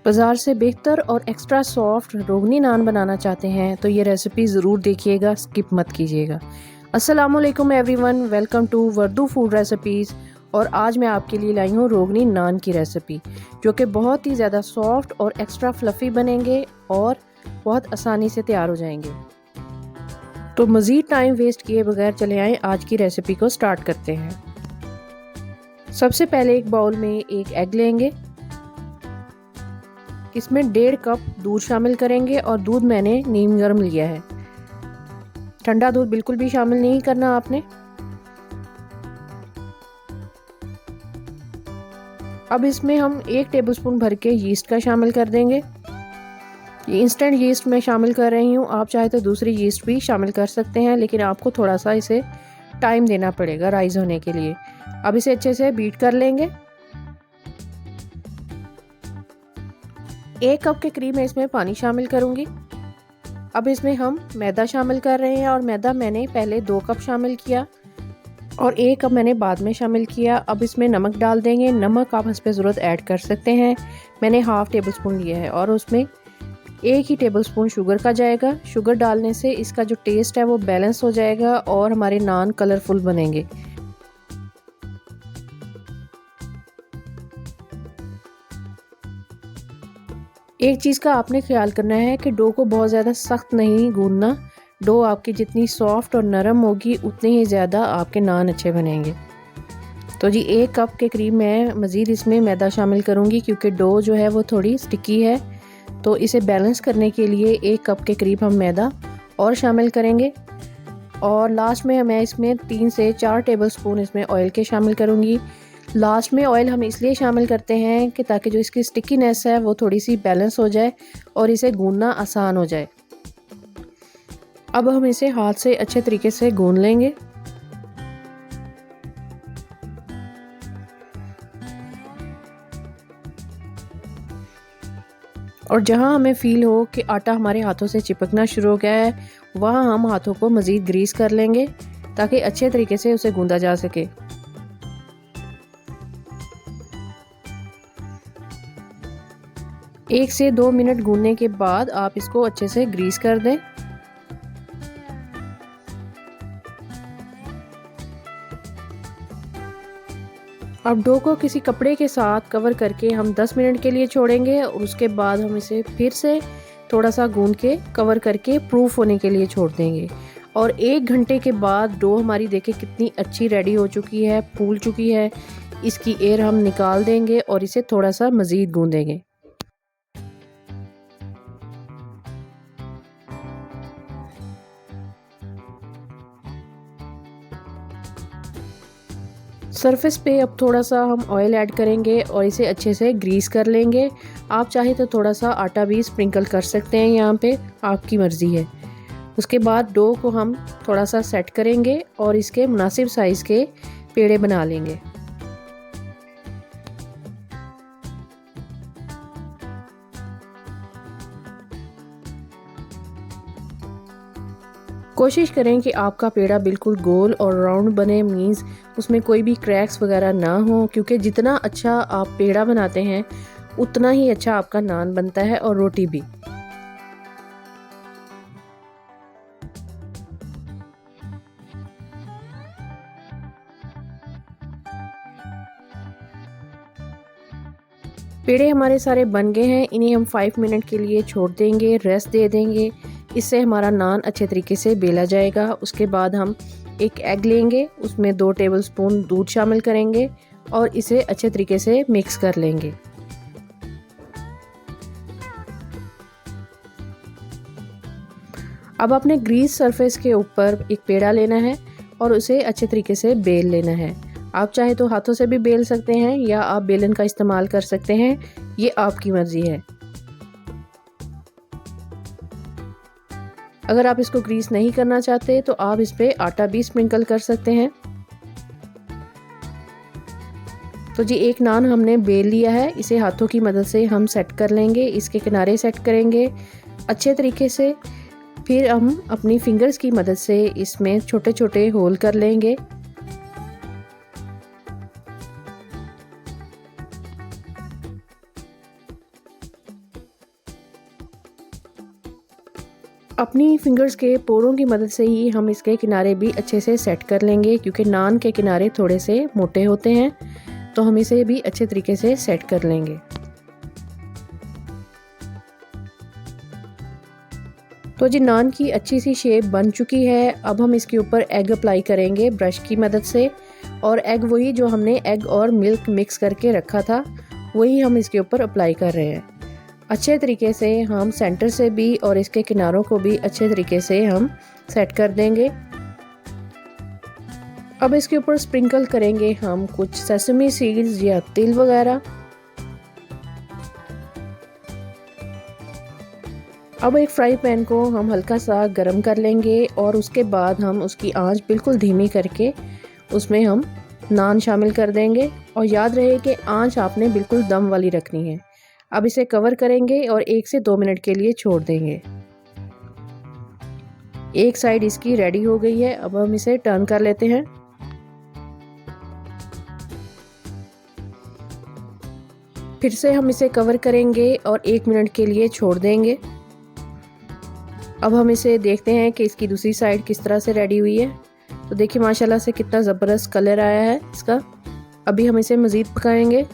बाज़ार से बेहतर और एक्स्ट्रा सॉफ्ट रोगनी नान बनाना चाहते हैं तो ये रेसिपी ज़रूर देखिएगा, स्किप मत कीजिएगा। अस्सलामुअलैकुम एवरीवन, वेलकम टू वर्दू फूड रेसिपीज़। और आज मैं आपके लिए लाई हूँ रोगनी नान की रेसिपी, जो कि बहुत ही ज़्यादा सॉफ्ट और एक्स्ट्रा फ्लफ़ी बनेंगे और बहुत आसानी से तैयार हो जाएंगे। तो मज़ीद टाइम वेस्ट किए बगैर चले आएँ आज की रेसिपी को स्टार्ट करते हैं। सबसे पहले एक बाउल में एक एग लेंगे, इसमें 1.5 कप दूध शामिल करेंगे और दूध मैंने नीम गर्म लिया है। ठंडा दूध बिल्कुल भी शामिल नहीं करना आपने। अब इसमें हम 1 टेबलस्पून भर के यीस्ट का शामिल कर देंगे। ये इंस्टेंट यीस्ट मैं शामिल कर रही हूँ, आप चाहे तो दूसरी यीस्ट भी शामिल कर सकते हैं, लेकिन आपको थोड़ा सा इसे टाइम देना पड़ेगा राइज होने के लिए। अब इसे अच्छे से बीट कर लेंगे। 1 कप के करीब मैं इसमें पानी शामिल करूंगी। अब इसमें हम मैदा शामिल कर रहे हैं और मैदा मैंने पहले 2 कप शामिल किया और 1 कप मैंने बाद में शामिल किया। अब इसमें नमक डाल देंगे। नमक आप हस्ब ज़रूरत ऐड कर सकते हैं, मैंने हाफ़ टेबल स्पून लिया है और उसमें 1 ही टेबल स्पून शुगर का जाएगा। शुगर डालने से इसका जो टेस्ट है वो बैलेंस हो जाएगा और हमारे नान कलरफुल बनेंगे। एक चीज़ का आपने ख्याल करना है कि डो को बहुत ज़्यादा सख्त नहीं गूंदना। डो आपकी जितनी सॉफ्ट और नरम होगी उतने ही ज़्यादा आपके नान अच्छे बनेंगे। तो जी 1 कप के करीब मैं मज़ीद इसमें मैदा शामिल करूँगी, क्योंकि डो जो है वो थोड़ी स्टिकी है। तो इसे बैलेंस करने के लिए 1 कप के करीब हम मैदा और शामिल करेंगे। और लास्ट में मैं इसमें 3 से 4 टेबल स्पून इसमें ऑयल के शामिल करूँगी। लास्ट में ऑयल हम इसलिए शामिल करते हैं कि ताकि जो इसकी स्टिकीनेस है वो थोड़ी सी बैलेंस हो जाए और इसे गूंदना आसान हो जाए। अब हम इसे हाथ से अच्छे तरीके से गूंद लेंगे। और जहां हमें फील हो कि आटा हमारे हाथों से चिपकना शुरू हो गया है, वहां हम हाथों को मज़ीद ग्रीस कर लेंगे ताकि अच्छे तरीके से उसे गूंदा जा सके। एक से 2 मिनट गूंदने के बाद आप इसको अच्छे से ग्रीस कर दें। अब डो को किसी कपड़े के साथ कवर करके हम 10 मिनट के लिए छोड़ेंगे और उसके बाद हम इसे फिर से थोड़ा सा गूंद के कवर करके प्रूफ होने के लिए छोड़ देंगे। और 1 घंटे के बाद डो हमारी देखिए कितनी अच्छी रेडी हो चुकी है, फूल चुकी है। इसकी एयर हम निकाल देंगे और इसे थोड़ा सा मज़ीद गूंदेंगे। सरफेस पे अब थोड़ा सा हम ऑयल ऐड करेंगे और इसे अच्छे से ग्रीस कर लेंगे। आप चाहे तो थोड़ा सा आटा भी स्प्रिंकल कर सकते हैं, यहाँ पे आपकी मर्ज़ी है। उसके बाद डो को हम थोड़ा सा सेट करेंगे और इसके मुनासिब साइज़ के पेड़े बना लेंगे। कोशिश करें कि आपका पेड़ा बिल्कुल गोल और राउंड बने, मीन्स उसमें कोई भी क्रैक्स वगैरह ना हो, क्योंकि जितना अच्छा आप पेड़ा बनाते हैं उतना ही अच्छा आपका नान बनता है और रोटी भी। पेड़े हमारे सारे बन गए हैं। इन्हें हम 5 मिनट के लिए छोड़ देंगे, रेस्ट दे देंगे। इससे हमारा नान अच्छे तरीके से बेला जाएगा। उसके बाद हम एक एग लेंगे, उसमें 2 टेबलस्पून दूध शामिल करेंगे और इसे अच्छे तरीके से मिक्स कर लेंगे। अब अपने ग्रीस सरफेस के ऊपर एक पेड़ा लेना है और उसे अच्छे तरीके से बेल लेना है। आप चाहे तो हाथों से भी बेल सकते हैं या आप बेलन का इस्तेमाल कर सकते हैं, ये आपकी मर्ज़ी है। अगर आप इसको ग्रीस नहीं करना चाहते तो आप इस पे आटा भी स्प्रिंकल कर सकते हैं। तो जी एक नान हमने बेल लिया है, इसे हाथों की मदद से हम सेट कर लेंगे। इसके किनारे सेट करेंगे अच्छे तरीके से। फिर हम अपनी फिंगर्स की मदद से इसमें छोटे छोटे होल कर लेंगे। अपनी फिंगर्स के पोरों की मदद से ही हम इसके किनारे भी अच्छे से सेट कर लेंगे, क्योंकि नान के किनारे थोड़े से मोटे होते हैं, तो हम इसे भी अच्छे तरीके से सेट कर लेंगे। तो जी नान की अच्छी सी शेप बन चुकी है। अब हम इसके ऊपर एग अप्लाई करेंगे ब्रश की मदद से, और एग वही जो हमने एग और मिल्क मिक्स करके रखा था वही हम इसके ऊपर अप्लाई कर रहे हैं। अच्छे तरीके से हम सेंटर से भी और इसके किनारों को भी अच्छे तरीके से हम सेट कर देंगे। अब इसके ऊपर स्प्रिंकल करेंगे हम कुछ सेसमी सीड्स या तिल वगैरह। अब एक फ्राई पैन को हम हल्का सा गर्म कर लेंगे और उसके बाद हम उसकी आंच बिल्कुल धीमी करके उसमें हम नान शामिल कर देंगे। और याद रहे कि आंच आपने बिल्कुल दम वाली रखनी है। अब इसे कवर करेंगे और 1 से 2 मिनट के लिए छोड़ देंगे। एक साइड इसकी रेडी हो गई है, अब हम इसे टर्न कर लेते हैं। फिर से हम इसे कवर करेंगे और 1 मिनट के लिए छोड़ देंगे। अब हम इसे देखते हैं कि इसकी दूसरी साइड किस तरह से रेडी हुई है। तो देखिए माशाल्लाह से कितना ज़बरदस्त कलर आया है इसका। अभी हम इसे मज़ीद पकाएंगे।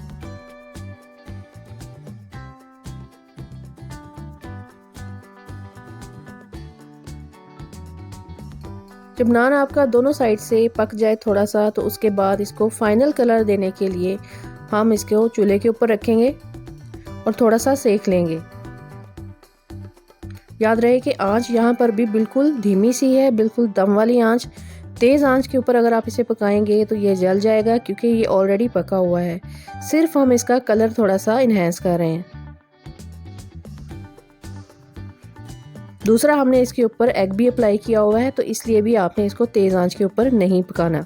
जब नान आपका दोनों साइड से पक जाए थोड़ा सा, तो उसके बाद इसको फाइनल कलर देने के लिए हम इसको चूल्हे के ऊपर रखेंगे और थोड़ा सा सेक लेंगे। याद रहे कि आंच यहाँ पर भी बिल्कुल धीमी सी है, बिल्कुल दम वाली आंच। तेज़ आंच के ऊपर अगर आप इसे पकाएंगे तो ये जल जाएगा, क्योंकि ये ऑलरेडी पका हुआ है। सिर्फ हम इसका कलर थोड़ा सा इन्हेंस कर रहे हैं। दूसरा, हमने इसके ऊपर एग भी अप्लाई किया हुआ है, तो इसलिए भी आपने इसको तेज़ आंच के ऊपर नहीं पकाना।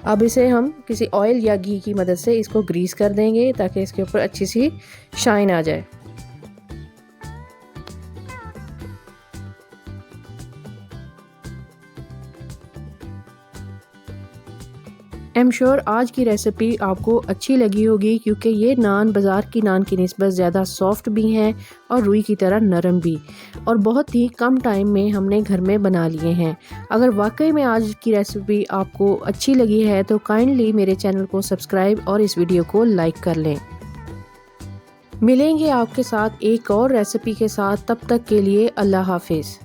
अब इसे हम किसी ऑयल या घी की मदद से इसको ग्रीस कर देंगे ताकि इसके ऊपर अच्छी सी शाइन आ जाए। आई एम श्योर आज की रेसिपी आपको अच्छी लगी होगी, क्योंकि ये नान बाज़ार की नान की निस्बत ज़्यादा सॉफ्ट भी हैं और रुई की तरह नरम भी, और बहुत ही कम टाइम में हमने घर में बना लिए हैं। अगर वाकई में आज की रेसिपी आपको अच्छी लगी है तो काइंडली मेरे चैनल को सब्सक्राइब और इस वीडियो को लाइक कर लें। मिलेंगे आपके साथ एक और रेसिपी के साथ, तब तक के लिए अल्लाह हाफिज़।